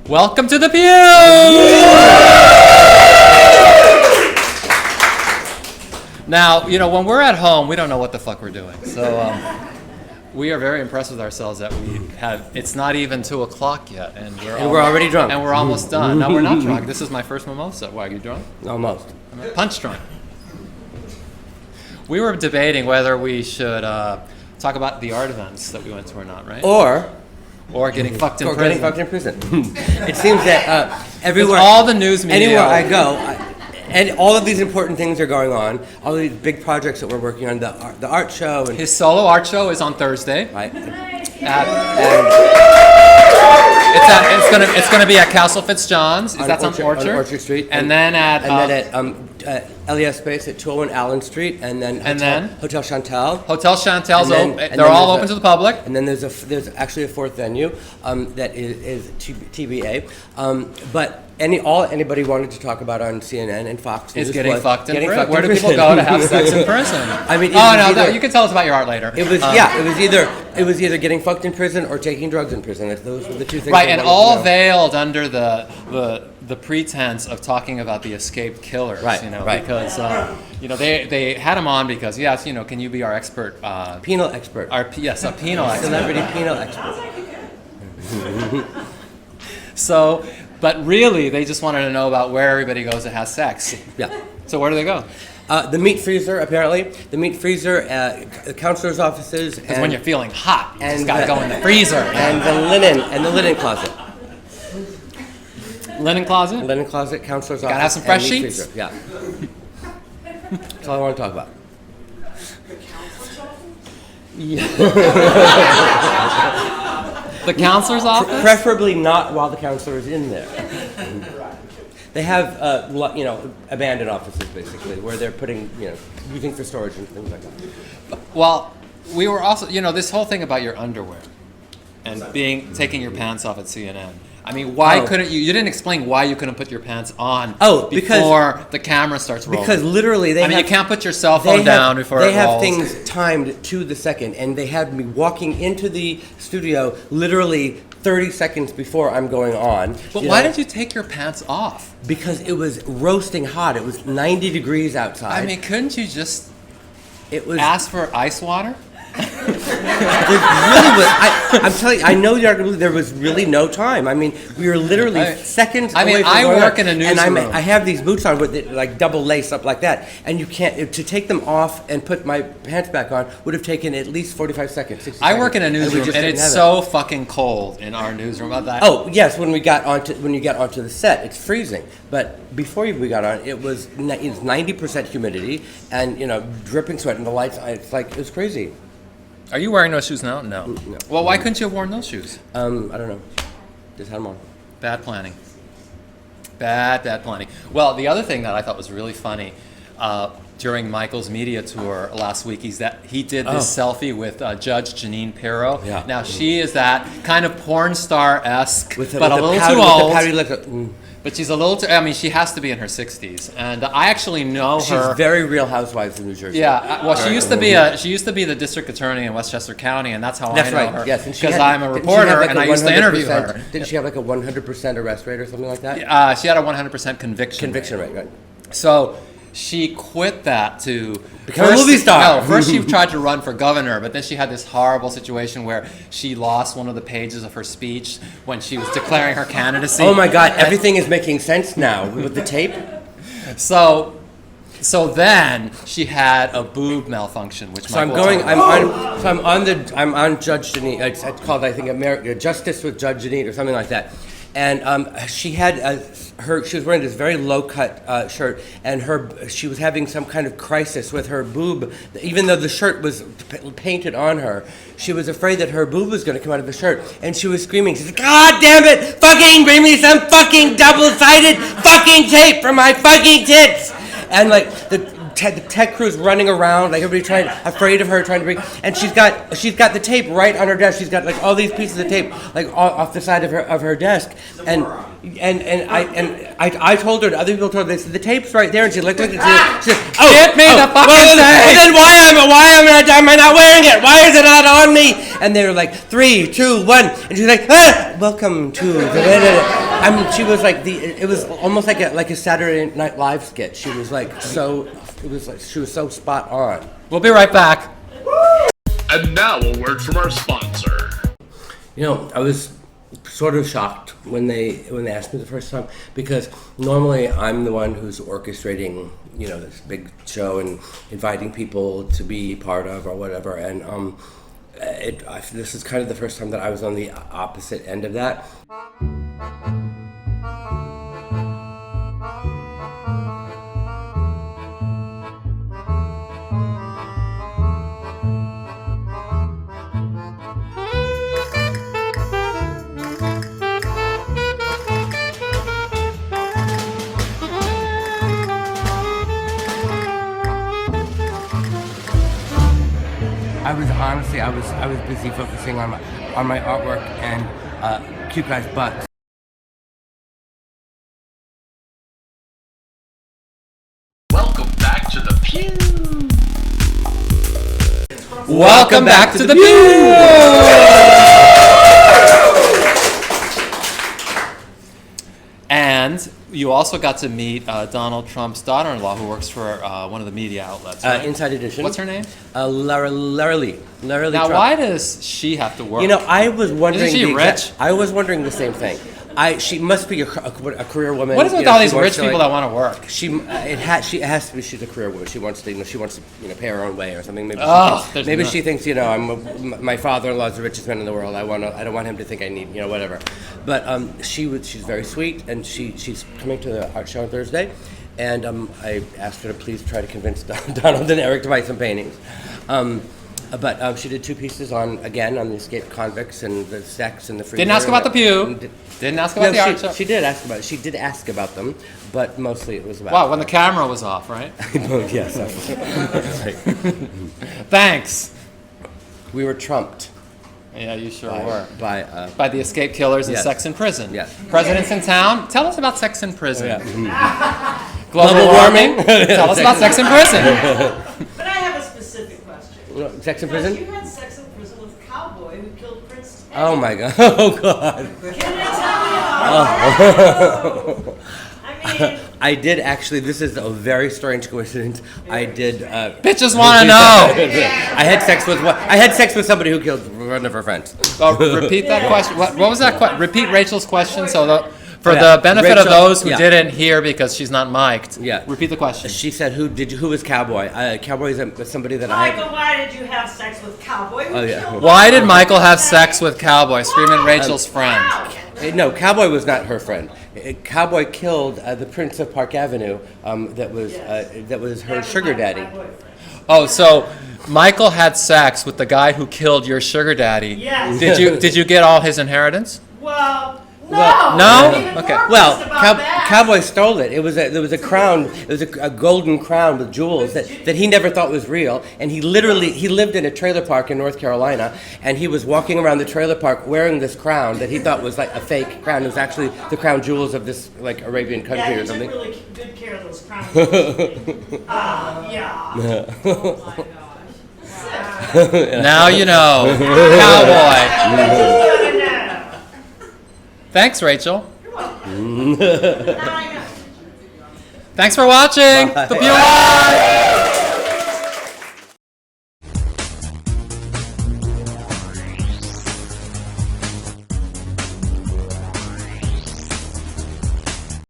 Welcome to the Pew! Now, you know, when we're at home, we don't know what the fuck we're doing. So we are very impressed with ourselves that we have, it's not even 2 o'clock yet. And we're already drunk. And we're almost done. No, we're not drunk. This is my first mimosa. Why, are you drunk? Almost. I'm punch drunk. We were debating whether we should talk about the art events that we went to or not, right? Or getting fucked in prison. Getting fucked in prison. It seems that everywhere, all the news media, anywhere I go, and all of these important things are going on. All of these big projects that we're working on, the art show. And his solo art show is on Thursday. Right. It's gonna be at Castle Fitzjohn's. That's on Orchard? On Orchard Street. And then at LES Space at 201 Allen Street, and then Hotel Chantal. Hotel Chantal's open. They're all open to the public. And then there's actually a fourth venue that is TBA. But anybody wanted to talk about on CNN and Fox News is getting fucked in prison. Fucked Where in do people go to have sex in prison? I mean, no, you can tell us about your art later. It was either getting fucked in prison or taking drugs in prison. Those were the two things. Right, and all veiled under the pretense of talking about the escaped killers. Right, because they had him on because can you be our expert? Penal expert. A penal expert. Celebrity penal expert. So. But really, they just wanted to know about where everybody goes that has sex. Yeah. So where do they go? The meat freezer, apparently. The meat freezer, the counselor's offices. Because when you're feeling hot, you just gotta go in the freezer. And the linen closet. Linen closet? Linen closet, counselor's office. Gotta have some fresh sheets? Freezer. Yeah. That's all I want to talk about. The counselor's office? Preferably not while the counselor is in there. They have, abandoned offices, basically, where they're putting, using for storage and things like that. Well, we were also, this whole thing about your underwear and taking your pants off at CNN. I mean, why couldn't you didn't explain why you couldn't put your pants on before the camera starts rolling. Because literally you can't put your cell phone down before it rolls. They have things timed to the second, and they had me walking into the studio literally 30 seconds before I'm going on. But why did you take your pants off? Because it was roasting hot. It was 90 degrees outside. I mean, couldn't you just ask for ice water? I'm telling you, I know the argument. There was really no time. I mean, we were literally seconds away from I work in a newsroom. And I have these boots on with like double lace up like that, and you can't to take them off and put my pants back on would have taken at least 45 seconds. 60 seconds. I work in a newsroom, and it's so fucking cold in our newsroom about that. Oh yes, when you get onto the set, it's freezing. But before we got on, it was 90% humidity and dripping sweat, and the lights. It was crazy. Are you wearing those shoes now? No. Well, why couldn't you have worn those shoes? I don't know. Just had them on. Bad planning. Bad planning. Well, the other thing that I thought was really funny during Michael's media tour last week is that he did this selfie with Judge Jeanine Pirro. Yeah. Now, she is that kind of porn star-esque, but a little too old. But she's a little she has to be in her 60s. And I actually know her. She's very Real Housewives of New Jersey. Yeah, well, she used to be the district attorney in Westchester County, and that's how I know her. Yes, because I'm a reporter and I used to interview her. Didn't she have like a 100% arrest rate or something like that? She had a 100% conviction rate. Right. So she quit that to become a movie star. No, first she tried to run for governor, but then she had this horrible situation where she lost one of the pages of her speech when she was declaring her candidacy. Oh my God! Everything is making sense now with the tape. So then she had a boob malfunction, which I'm on Judge Jeanine. It's called, I think, Justice with Judge Jeanine or something like that. And she had she was wearing this very low cut shirt, and she was having some kind of crisis with her boob. Even though the shirt was painted on her, she was afraid that her boob was going to come out of the shirt, and she was screaming. She's like, "God damn it! Fucking bring me some fucking double-sided fucking tape for my fucking tits!" And like the tech crew's running around, like everybody afraid of her, trying to bring, and she's got the tape right on her desk. She's got like all these pieces of tape like off the side of her desk, and I told her, and other people told her, they said the tape's right there, and she looked at it. She said, "Get me the fucking tape!" Then why am I not wearing it? Why is it not on me? And they were like, 3, 2, 1. And she was like, welcome to the... she was like it was almost like a Saturday Night Live skit. She was like she was so spot on. We'll be right back. And now a word from our sponsor. I was sort of shocked when they asked me the first time, because normally I'm the one who's orchestrating, this big show and inviting people to be part of or whatever. And this is kind of the first time that I was on the opposite end of that. I was busy focusing on my artwork and cute guys' butts. Welcome back to the pew. Welcome back to the pew. And you also got to meet Donald Trump's daughter-in-law, who works for one of the media outlets, right? Inside Edition. What's her name? Lara Lee. Lara Lee now, Trump. why does she have to work? I was wondering. Isn't she rich? I was wondering the same thing. She must be a career woman. What is it with all these rich people that want to work? She has to be. She's a career woman. She wants to pay her own way or something. Maybe she thinks my father-in-law is the richest man in the world. I don't want him to think I need whatever. But she's very sweet, and she's coming to the art show on Thursday, and I asked her to please try to convince Donald and Eric to buy some paintings. But she did 2 pieces on the escaped convicts and the sex and the freedom. Didn't ask about the pew. Didn't ask about the art show. She did ask about it. She did ask about them, but mostly it was about... Wow, when the camera was off, right? Yes. Thanks. We were trumped. Yeah, you sure were. By the escape killers and yes. Sex in Prison. Yes. Presidents in Town. Tell us about Sex in Prison. Global warming. Tell us about Sex in Prison. But I have a specific question. Sex in Prison? You had sex in prison with a cowboy who killed Prince Ted. Oh my God. Oh God. Can you tell me about that? I mean... I did actually, this is a very strange coincidence. I did... Bitches want to know! I had sex with somebody who killed one of her friends. Repeat that question. What was that question? Repeat Rachel's question for the benefit of those who didn't hear because she's not mic'd. Yeah. Repeat the question. She said, "Who was Cowboy?" Cowboy is somebody that I. Michael, why did you have sex with Cowboy? Why did Michael have sex with Cowboy? Screaming Rachel's friend. No, Cowboy was not her friend. Cowboy killed the Prince of Park Avenue. That was her sugar daddy. Oh, so Michael had sex with the guy who killed your sugar daddy. Yes. Did you get all his inheritance? Well. No? Okay. Well, Cowboy stole it. There was a crown. It was a golden crown with jewels that he never thought was real. And he lived in a trailer park in North Carolina, and he was walking around the trailer park wearing this crown that he thought was like a fake crown. It was actually the crown jewels of this like Arabian country or something. Yeah, he took really good care of those crown jewels. Yeah. Oh my gosh. Now you know. Cowboy. Thanks, Rachel. You're welcome. Now I know. Thanks for watching. The Pew Live.